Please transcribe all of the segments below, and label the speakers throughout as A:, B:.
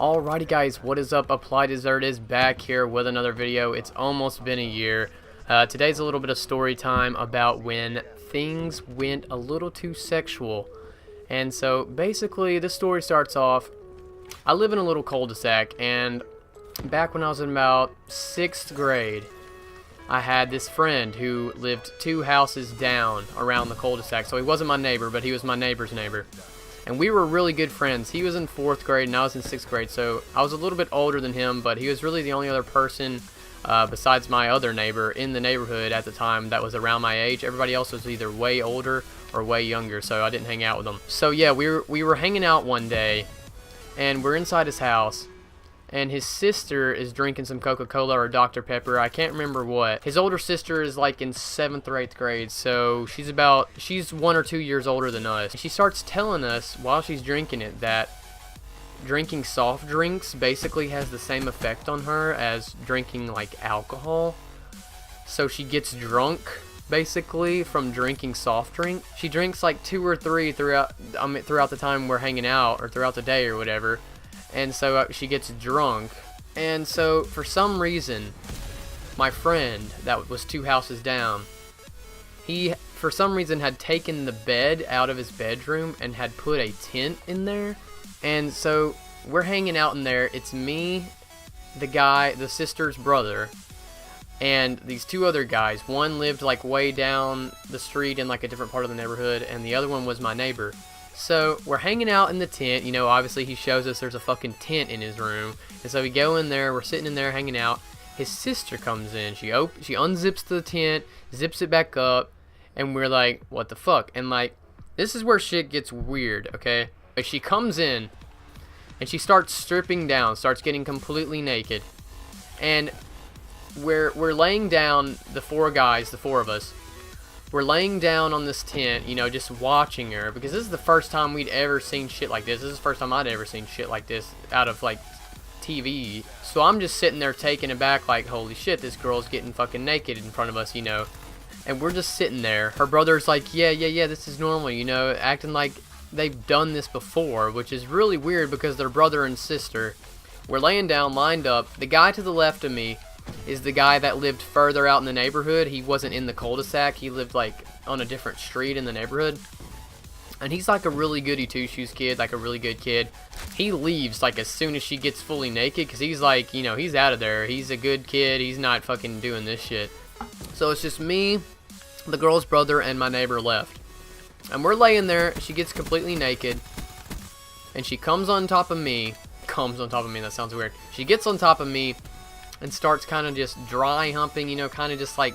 A: Alrighty guys, what is up? Apply Dessert is back here with another video. It's almost been a year. Today's a little bit of story time about when things went a little too sexual. And so basically this story starts off, I live in a little cul-de-sac, and back when I was in about 6th grade, I had this friend who lived 2 houses down around the cul-de-sac. So he wasn't my neighbor, but he was my neighbor's neighbor. And we were really good friends. He was in 4th grade and I was in 6th grade, so I was a little bit older than him, but he was really the only other person besides my other neighbor in the neighborhood at the time that was around my age. Everybody else was either way older or way younger, so I didn't hang out with them. So yeah, we were hanging out one day, and we're inside his house, and his sister is drinking some Coca-Cola or Dr. Pepper. I can't remember what. His older sister is like in 7th or 8th grade, so she's 1 or 2 years older than us. She starts telling us while she's drinking it that drinking soft drinks basically has the same effect on her as drinking like alcohol. So she gets drunk basically from drinking soft drink. She drinks like 2 or 3 throughout the time we're hanging out, or throughout the day or whatever. And so she gets drunk, and so for some reason my friend that was 2 houses down, he for some reason had taken the bed out of his bedroom and had put a tent in there. And so we're hanging out in there. It's me, the sister's brother, and these 2 other guys. One lived like way down the street in like a different part of the neighborhood, and the other one was my neighbor. So we're hanging out in the tent, you know, obviously he shows us there's a fucking tent in his room. And so we go in there, we're sitting in there hanging out. His sister comes in, she unzips the tent, zips it back up, and we're like, what the fuck? And like, this is where shit gets weird, okay? Like, she comes in, and she starts stripping down, starts getting completely naked. And we're laying down, the 4 guys, the 4 of us, we're laying down on this tent, you know, just watching her, because this is the first time we'd ever seen shit like this. This is the first time I'd ever seen shit like this out of, like, TV. So I'm just sitting there taken aback, like, holy shit, this girl's getting fucking naked in front of us, you know. And we're just sitting there. Her brother's like, yeah, this is normal, you know, acting like they've done this before, which is really weird because they're brother and sister. We're laying down, lined up. The guy to the left of me is the guy that lived further out in the neighborhood. He wasn't in the cul-de-sac. He lived like on a different street in the neighborhood. And he's like a really goody two-shoes kid, like a really good kid. He leaves like as soon as she gets fully naked, because he's like, you know, he's out of there. He's a good kid. He's not fucking doing this shit. So it's just me, the girl's brother, and my neighbor left. And we're laying there. She gets completely naked, and she comes on top of me. That sounds weird. She gets on top of me and starts kind of just dry humping, you know, kind of just like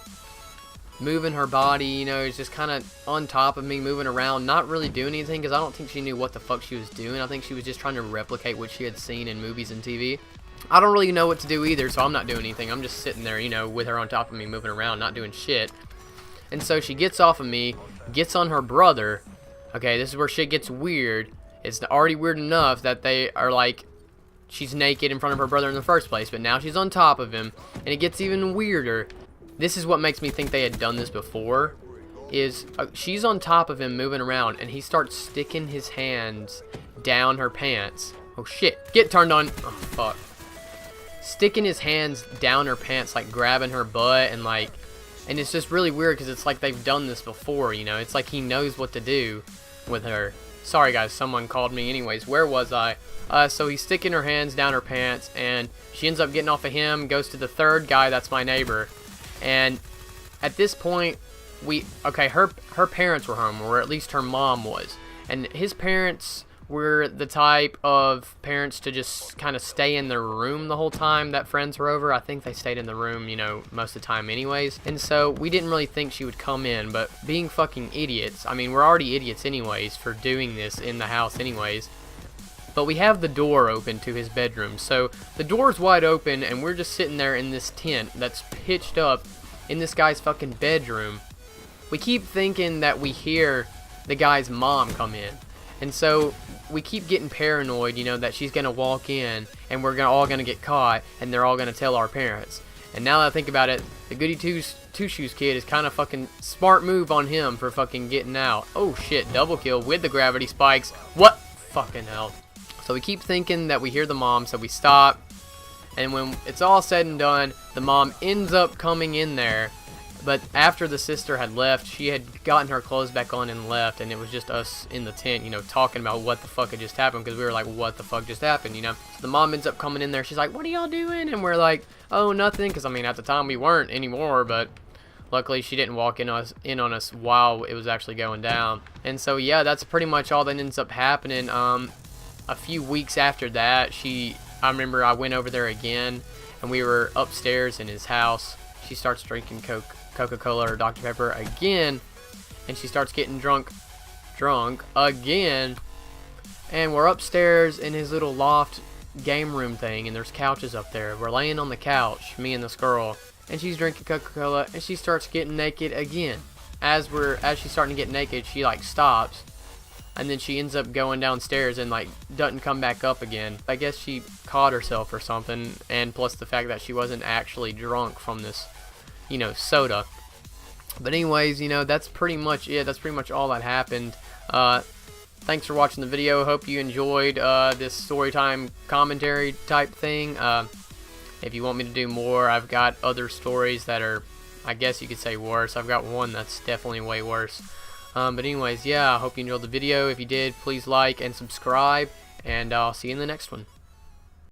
A: moving her body, you know, it's just kind of on top of me, moving around, not really doing anything, because I don't think she knew what the fuck she was doing. I think she was just trying to replicate what she had seen in movies and TV. I don't really know what to do either, so I'm not doing anything. I'm just sitting there, you know, with her on top of me, moving around, not doing shit. And so she gets off of me, gets on her brother. Okay, this is where shit gets weird. It's already weird enough that they are like, she's naked in front of her brother in the first place, but now she's on top of him, and it gets even weirder. This is what makes me think they had done this before, is she's on top of him moving around, and he starts sticking his hands down her pants. Oh shit, get turned on. Oh fuck. Sticking his hands down her pants, like grabbing her butt, and like, and it's just really weird because it's like they've done this before, you know. It's like he knows what to do with her. Sorry guys, someone called me. Anyways, where was I? So he's sticking her hands down her pants, and she ends up getting off of him, goes to the 3rd guy, that's my neighbor. And at this point, her parents were home, or at least her mom was. And his parents were the type of parents to just kind of stay in their room the whole time that friends were over. I think they stayed in the room, you know, most of the time anyways. And so we didn't really think she would come in, but being fucking idiots, I mean, we're already idiots anyways for doing this in the house anyways. But we have the door open to his bedroom, so the door's wide open, and we're just sitting there in this tent that's pitched up in this guy's fucking bedroom. We keep thinking that we hear the guy's mom come in, and so we keep getting paranoid, you know, that she's gonna walk in, and we're all gonna get caught, and they're all gonna tell our parents. And now that I think about it, the goody two-shoes kid is kind of fucking smart move on him for fucking getting out. Oh shit, double kill with the gravity spikes. What? Fucking hell. So we keep thinking that we hear the mom, so we stop. And when it's all said and done, the mom ends up coming in there. But after the sister had left, she had gotten her clothes back on and left, and it was just us in the tent, you know, talking about what the fuck had just happened, because we were like, what the fuck just happened, you know? So the mom ends up coming in there. She's like, what are y'all doing? And we're like, oh, nothing, because I mean, at the time we weren't anymore, but luckily she didn't walk in on us while it was actually going down. And so yeah, that's pretty much all that ends up happening. A few weeks after that, I remember I went over there again, and we were upstairs in his house. She starts drinking Coca-Cola or Dr. Pepper again, and she starts getting drunk again. And we're upstairs in his little loft game room thing, and there's couches up there. We're laying on the couch, me and this girl, and she's drinking Coca-Cola, and she starts getting naked again. As she's starting to get naked, she like stops, and then she ends up going downstairs and like doesn't come back up again. I guess she caught herself or something, and plus the fact that she wasn't actually drunk from this, you know, soda. But anyways, you know, that's pretty much it. That's pretty much all that happened. Thanks for watching the video. Hope you enjoyed this Storytime commentary type thing. If you want me to do more, I've got other stories that are, I guess you could say, worse. I've got one that's definitely way worse. But anyways, yeah, I hope you enjoyed the video. If you did, please like and subscribe, and I'll see you in the next one.